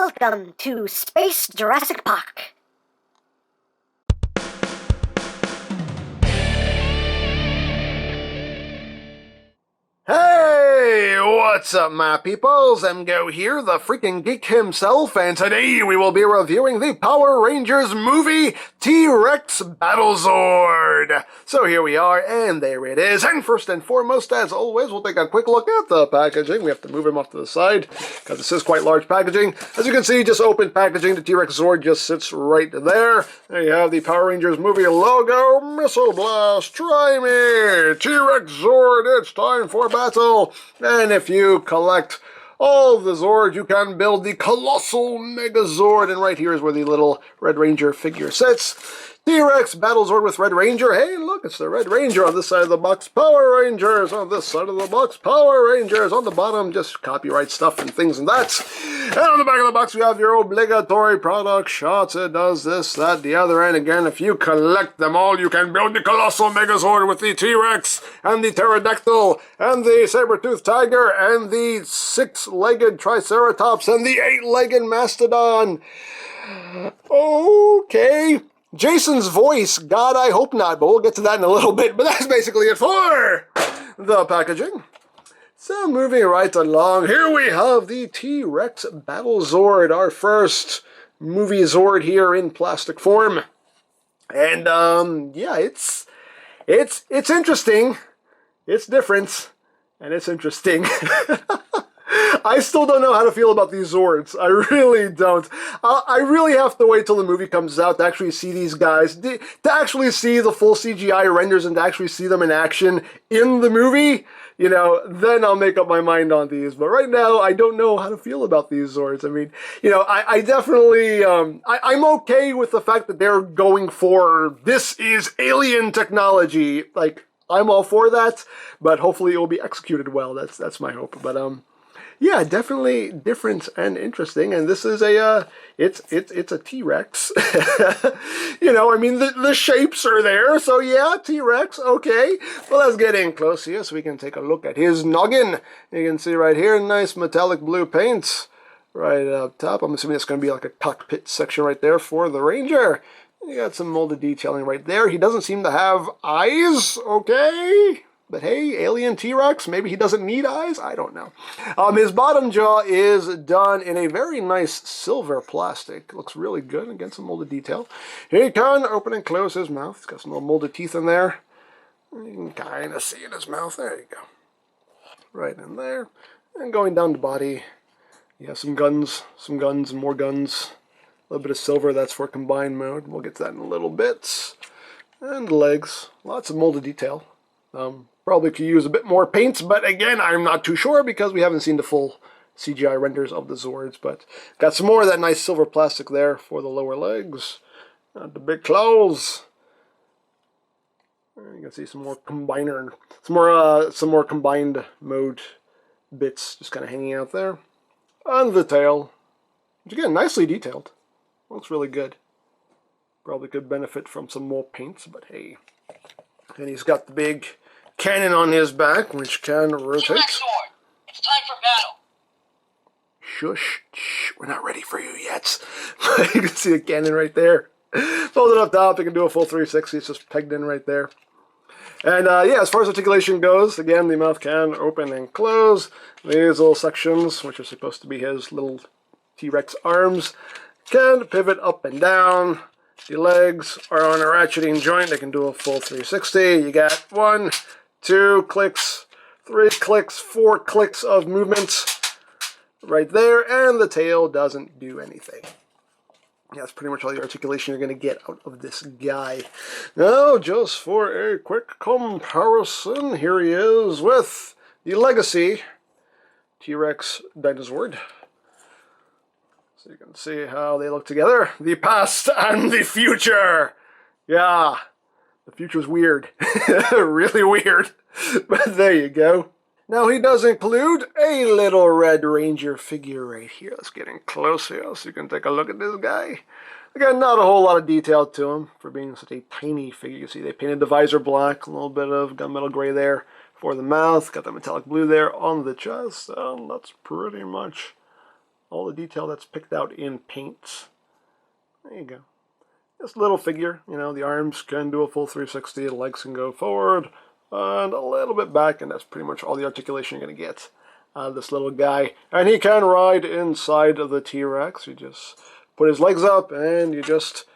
Welcome to Space Jurassic Park. Hey, what's up, my peoples? EmGo here, the freaking geek himself, and today we will be reviewing the Power Rangers movie, T-Rex Battlezord. So here we are, and there it is. And first and foremost, as always, we'll take a quick look at the packaging. We have to move him off to the side, because this is quite large packaging. As you can see, just open packaging, the T-Rex Zord just sits right there. There you have the Power Rangers movie logo, Missile Blast, try me, T-Rex Zord, it's time for battle. And if you collect all the Zords, you can build the colossal Megazord. And right here is where the little Red Ranger figure sits. T-Rex Battlezord with Red Ranger. Hey, look, it's the Red Ranger on this side of the box. Power Rangers on this side of the box. Power Rangers on the bottom. Just copyright stuff and things and that. And on the back of the box, we have your obligatory product shots. It does this, that, the other. And again, if you collect them all, you can build the colossal Megazord with the T-Rex and the Pterodactyl and the saber-toothed tiger and the six-legged Triceratops and the eight-legged Mastodon. Okay. Jason's voice, God, I hope not, but we'll get to that in a little bit. But that's basically it for the packaging. So moving right along, here we have the T-Rex Battlezord, our first movie Zord here in plastic form. And yeah, it's interesting, it's different, and it's interesting. I still don't know how to feel about these Zords. I really don't. I really have to wait till the movie comes out to actually see these guys, to actually see the full CGI renders and to actually see them in action in the movie. You know, then I'll make up my mind on these. But right now, I don't know how to feel about these Zords. I mean, you know, I definitely, I'm okay with the fact that they're going for, this is alien technology. Like, I'm all for that, but hopefully it will be executed well. That's my hope. But, yeah, definitely different and interesting, and this is a, it's a T-Rex. You know, I mean, the shapes are there, so yeah, T-Rex, okay. Well, let's get in close here so we can take a look at his noggin. You can see right here, nice metallic blue paint right up top. I'm assuming it's going to be like a cockpit section right there for the Ranger. You got some molded detailing right there. He doesn't seem to have eyes, okay. But hey, alien T-Rex, maybe he doesn't need eyes? I don't know. His bottom jaw is done in a very nice silver plastic. Looks really good. Again, some molded detail. He can open and close his mouth. He's got some little molded teeth in there. You can kind of see in his mouth. There you go. Right in there. And going down the body, you have some guns, and more guns. A little bit of silver, that's for combined mode. We'll get to that in a little bit. And legs. Lots of molded detail. Probably could use a bit more paint, but again, I'm not too sure because we haven't seen the full CGI renders of the Zords. But got some more of that nice silver plastic there for the lower legs. The big claws. You can see some more combiner, some more combined mode bits just kind of hanging out there. On the tail, which again, nicely detailed. Looks really good. Probably could benefit from some more paints, but hey. And he's got the big cannon on his back, which can rotate. T-Rex Zord, it's time for battle. Shush, shh, we're not ready for you yet. You can see the cannon right there. Folded up top, you can do a full 360, it's just pegged in right there. And yeah, as far as articulation goes, again, the mouth can open and close. These little sections, which are supposed to be his little T-Rex arms, can pivot up and down. The legs are on a ratcheting joint. They can do a full 360. You got 1, 2 clicks, 3 clicks, 4 clicks of movement right there, and the tail doesn't do anything. Yeah, that's pretty much all the articulation you're going to get out of this guy. Now, just for a quick comparison, here he is with the Legacy T-Rex Dinozord. So you can see how they look together. The past and the future. Yeah, the future's weird. Really weird. But there you go. Now he does include a little Red Ranger figure right here. Let's get in close here so you can take a look at this guy. Again, not a whole lot of detail to him for being such a tiny figure. You see they painted the visor black, a little bit of gunmetal gray there for the mouth. Got the metallic blue there on the chest. That's pretty much all the detail that's picked out in paint. There you go. This little figure, you know, the arms can do a full 360, the legs can go forward and a little bit back, and that's pretty much all the articulation you're going to get out of this little guy. And he can ride inside of the T-Rex. You just put his legs up and you just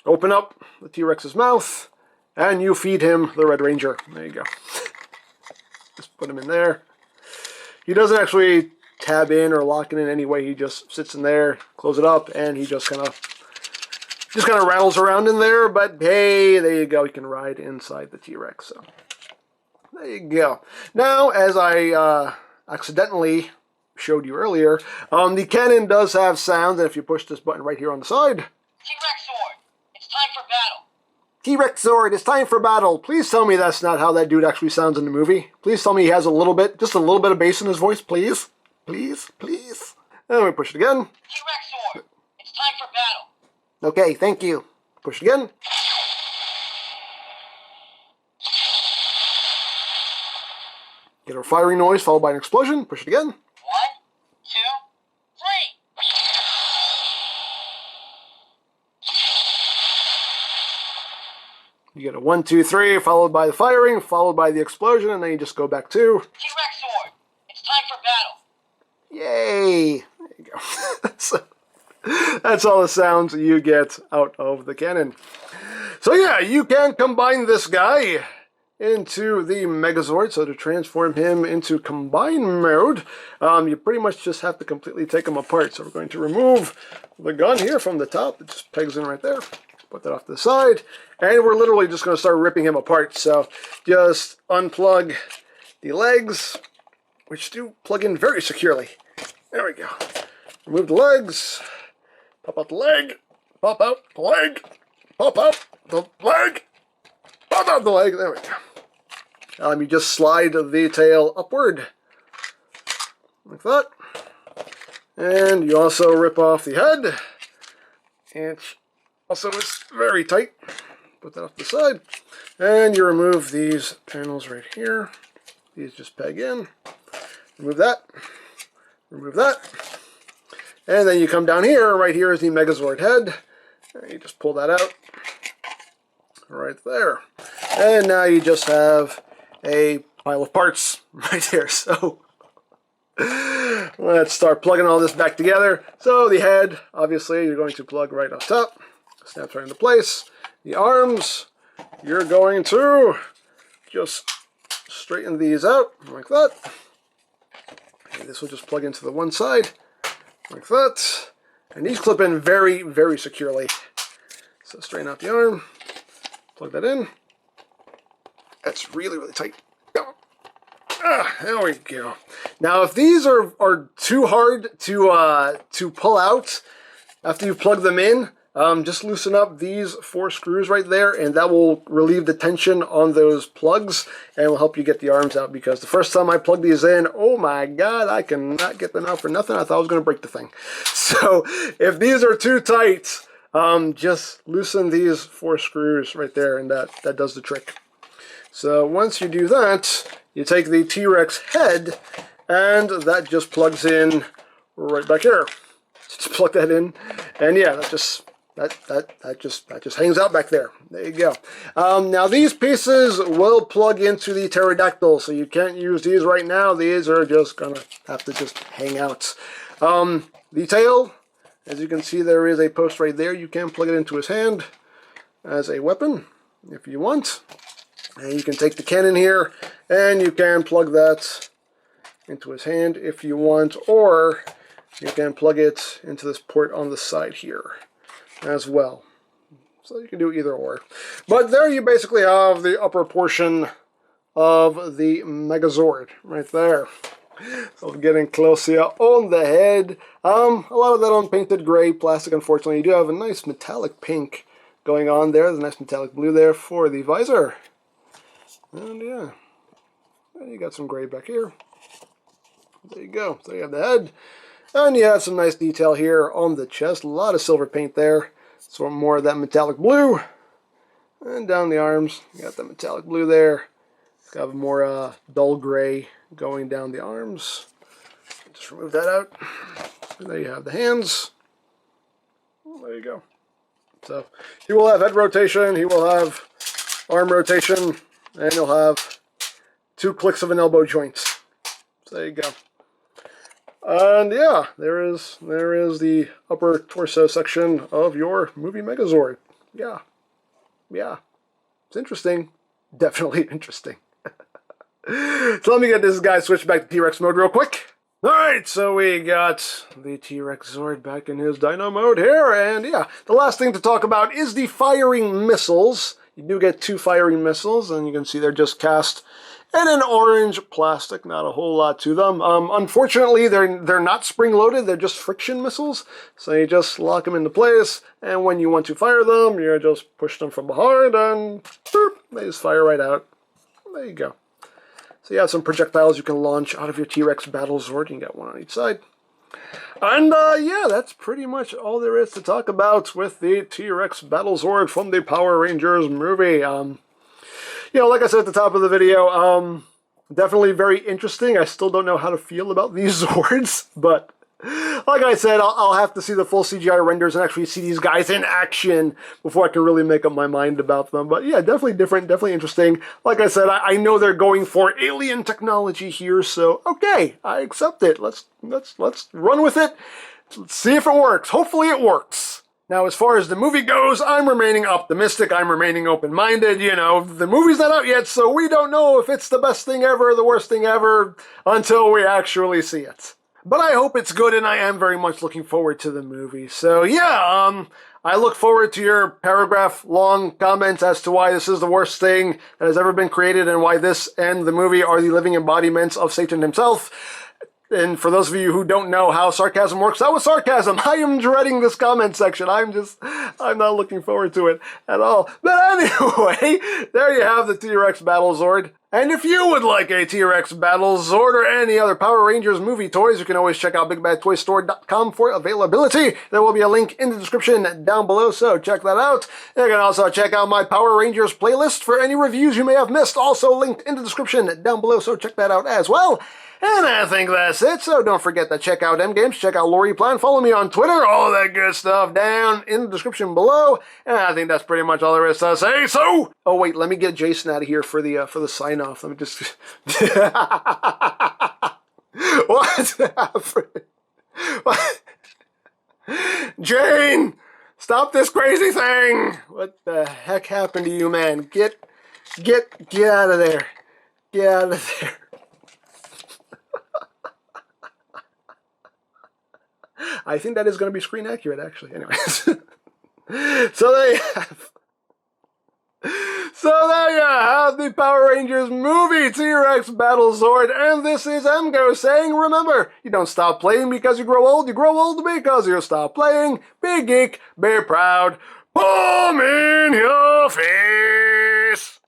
open up the T-Rex's mouth and you feed him the Red Ranger. There you go. Just put him in there. He doesn't actually tab in or lock in any way. He just sits in there, close it up, and he just kind of rattles around in there. But hey, there you go. He can ride inside the T-Rex. So there you go. Now, as I accidentally showed you earlier, the cannon does have sounds, and if you push this button right here on the side, T-Rex Zord, it's time for battle. T-Rex Zord, it's time for battle. Please tell me that's not how that dude actually sounds in the movie. Please tell me he has a little bit, just a little bit of bass in his voice, please. Please, please. And we push it again. T-Rex Zord, it's time for battle. Okay, thank you. Push it again. Get a firing noise followed by an explosion. Push it again. 1, 2, 3. You get a 1, 2, 3 followed by the firing, followed by the explosion, and then you just go back to T-Rex Zord, it's time for battle. yay! There you go. So, that's all the sounds you get out of the cannon. So yeah, you can combine this guy into the Megazord. So to transform him into combine mode, you pretty much just have to completely take him apart. So we're going to remove the gun here from the top. It just pegs in right there. Put that off to the side. And we're literally just going to start ripping him apart. So just unplug the legs, which do plug in very securely. There we go. Remove the legs. Pop out the leg. Pop out the leg. Pop out the leg. Pop out the leg. There we go. You just slide the tail upward. Like that. And you also rip off the head. And also it's very tight. Put that off the side. And you remove these panels right here. These just peg in. Remove that. Remove that. And then you come down here. Right here is the Megazord head. And you just pull that out. Right there. And now you just have a pile of parts right here. So let's start plugging all this back together. So the head, obviously, you're going to plug right on top. Snaps right into place. The arms, you're going to just straighten these out like that. And this will just plug into the one side like that. And these clip in very, very securely. So straighten out the arm. Plug that in. That's really, really tight. There we go. Now, if these are too hard to pull out after you plug them in, just loosen up these 4 screws right there, and that will relieve the tension on those plugs and will help you get the arms out. Because the first time I plugged these in, oh my God, I cannot get them out for nothing. I thought I was going to break the thing. So if these are too tight, just loosen these 4 screws right there, and that does the trick. So once you do that, you take the T-Rex head, and that just plugs in right back here. Just plug that in, and yeah, that just hangs out back there. There you go. Now these pieces will plug into the pterodactyl, so you can't use these right now. These are just gonna have to just hang out. The tail, as you can see, there is a post right there. You can plug it into his hand as a weapon if you want. And you can take the cannon here and you can plug that into his hand if you want, or you can plug it into this port on the side here as well. So you can do either or. But there you basically have the upper portion of the Megazord right there. So getting close here on the head. A lot of that unpainted gray plastic, unfortunately. You do have a nice metallic pink going on there. There's a nice metallic blue there for the visor. And yeah, and you got some gray back here. There you go. So you have the head. And you have some nice detail here on the chest. A lot of silver paint there. So more of that metallic blue. And down the arms, you got that metallic blue there. Got more dull gray going down the arms. Just remove that out. And there you have the hands. There you go. So he will have head rotation, he will have arm rotation, and he'll have 2 clicks of an elbow joint. So there you go. And yeah, there is the upper torso section of your movie Megazord. Yeah. Yeah. It's interesting. Definitely interesting. So let me get this guy switched back to T-Rex mode real quick. Alright, so we got the T-Rex Zord back in his Dino mode here, and yeah, the last thing to talk about is the firing missiles. You do get 2 firing missiles, and you can see they're just cast in an orange plastic, not a whole lot to them. Unfortunately, they're not spring-loaded, they're just friction missiles, so you just lock them into place, and when you want to fire them, you just push them from behind, and boop, they just fire right out. There you go. So you have some projectiles you can launch out of your T-Rex Battlezord. You can get one on each side. And yeah, that's pretty much all there is to talk about with the T-Rex Battlezord from the Power Rangers movie. You know, like I said at the top of the video, definitely very interesting. I still don't know how to feel about these Zords, but like I said, I'll have to see the full CGI renders and actually see these guys in action before I can really make up my mind about them. But yeah, definitely different, definitely interesting. Like I said, I know they're going for alien technology here, so okay, I accept it. Let's run with it. Let's see if it works. Hopefully it works. Now, as far as the movie goes, I'm remaining optimistic. I'm remaining open-minded. You know, the movie's not out yet, so we don't know if it's the best thing ever or the worst thing ever until we actually see it. But I hope it's good, and I am very much looking forward to the movie. So yeah, I look forward to your paragraph-long comments as to why this is the worst thing that has ever been created and why this and the movie are the living embodiments of Satan himself. And for those of you who don't know how sarcasm works, that was sarcasm. I am dreading this comment section. I'm not looking forward to it at all. But anyway, there you have the T-Rex Battlezord. And if you would like a T-Rex Battlezord or any other Power Rangers movie toys, you can always check out BigBadToyStore.com for availability. There will be a link in the description down below, so check that out. You can also check out my Power Rangers playlist for any reviews you may have missed, also linked in the description down below, so check that out as well. And I think that's it, so don't forget to check out EmGo's, check out Lori Plan, follow me on Twitter, all that good stuff down in the description below. And I think that's pretty much all there is to say, so... Oh wait, let me get Jason out of here for the sign-off. Let me just... What happened? What? Jane! Stop this crazy thing! What the heck happened to you, man? Get out of there. Get out of there. I think that is going to be screen accurate, actually. Anyways. So there you have. So there you have the Power Rangers movie, T-Rex Battlezord, and this is EmGo saying, remember, you don't stop playing because you grow old because you stop playing. Be geek, be proud, boom in your face.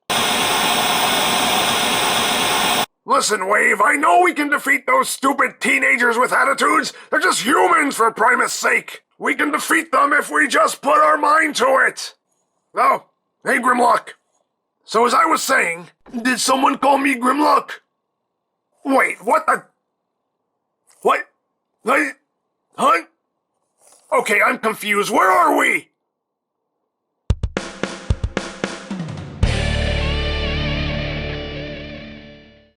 Listen, Wave, I know we can defeat those stupid teenagers with attitudes. They're just humans, for Primus' sake. We can defeat them if we just put our mind to it. Oh, hey, Grimlock. So as I was saying, did someone call me Grimlock? Wait, what the... What? Huh? Okay, I'm confused. Where are we?